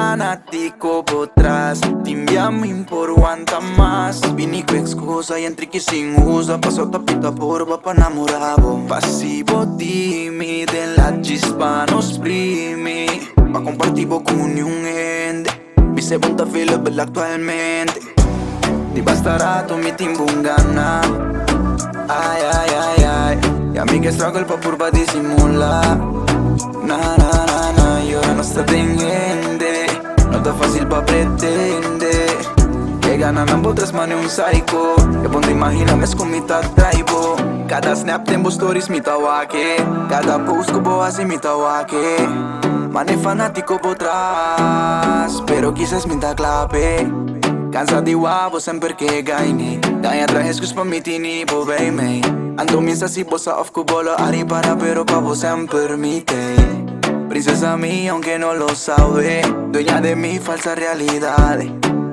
fanático por trás. Te enviamos por aguanta mais. Vini com excusa e entre que sem usa. Passou tapita porba pra namoravo. Passivo tímido la chispa nos primi. Pa compartir con un ende. Vise bunta fila bella actualmente. Ti basterà tu mi timbungana. Ay, ay, ay, ay. Y a mí que struggle pa purba disimular. Na, na, na, na. Y ahora no está teniente. No está fácil pa pretender. Que ganan ambos tres manes un psycho. Que ponte imagina mes con mi traibo. Cada snap tembo stories mi tawake. Cada post ko boas y mi tawake. Mane fanático por trás. Pero quizás mi ta clave. Cansa di guapo sempre che gaini. Ganha trajes cus pa mi tini po baby. Ando minsa si bossa off cubolo ari para pero pa vos permite. Princesa mía aunque no lo sabe. Dueña de mi falsa realidad.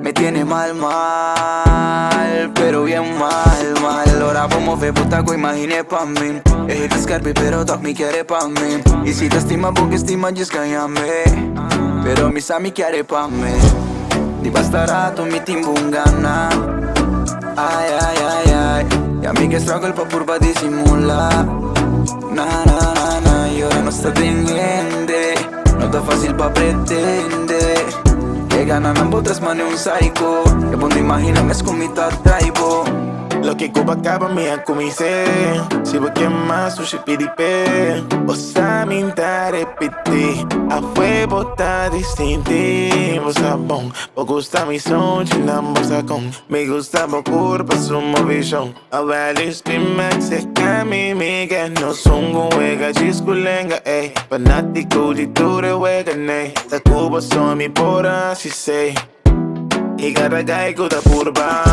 Me tiene mal, mal, pero bien mal, mal. Ahora vamos a ver puta que imagine pa' mí. Es scarpe pero talk me quiere pa' mí. Y si te estima porque estima just cállame. Pero mis ami quiere pa' mí. Di basterà tu mi timbungana. Ay, ay, ay, ay. Y a mí que struggle pa' purba disimular. Na, na, na, na. Y ahora no está teniente. No está fácil pa' pretender. Que ganan ambos tres manes un psycho. Que ponte imagina mes con mi traibo. Lo que Copacabana me acumise. Si vos quieres más, sushi piripe. Osa minta repeti. A fuego está distintivo sabón. Vos gusta mi son, chinamos con. Me gusta vos curva su movision. A valis pimax se cami miga. No son huega, chisculenga, ey. Fanático de dure huega, ney. La Cuba son mi pora, si say. Ikaragay ko ta purba.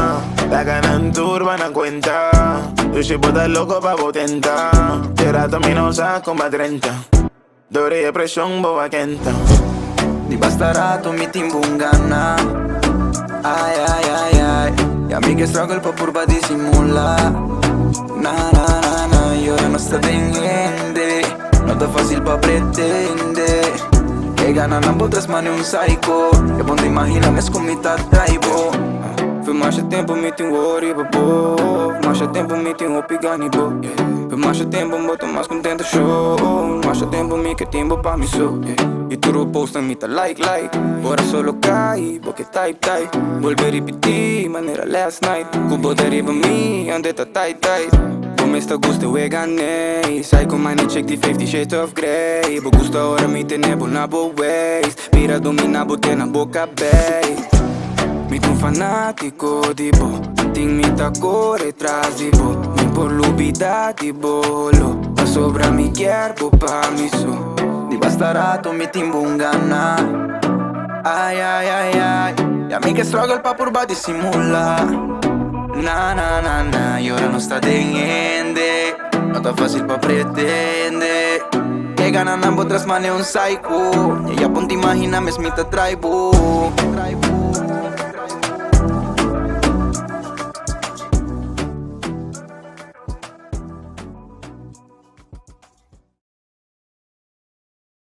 Taganan turba ng kwenta. Yo bota loco pa potenta. Tirato minosa con pa 30. Dore presión boba kenta. Di basterà tu mi timbungana. Ay, ay, ay, ay. Y a mí que struggle pa purba disimular. Na, na, na, na. Y ahora no está teniente. No está fácil pa pretender. Que ganan ambos tres manes un psycho. Que ponte imagina mes con mi traibo. Foi mais tempo me tem worry, bobo. Mais tempo me tem opigani, bo. Foi mais tempo me boto mais contento show. Mais tempo me que tempo pa mi so. E tu posta me ta like. Ora solo cai, porque type. Volver a repetir, manera last night. Cubo deriva me, ande ta tight. Come sta gusto e ganhei. Sai com money check the 50 shades of grey. Bo gusto ora me te nebo na bo ways. Mira domina bote na boca bay. Mi tu fanático tipo. Ting mi ta corre tras tipo. Mi por lubida di bolo. Pa sobra mi cuerpo pa mi so. Di basterà tu mi timbungana. Ay, ay, ay, ay. Y a mí que struggle pa purba disimular. Na, na, na, na. Y ahora no está teniente. No está fácil pa pretender. Que ganan ambos tres manes un psycho. Y ella ponte imagina me smita traibo.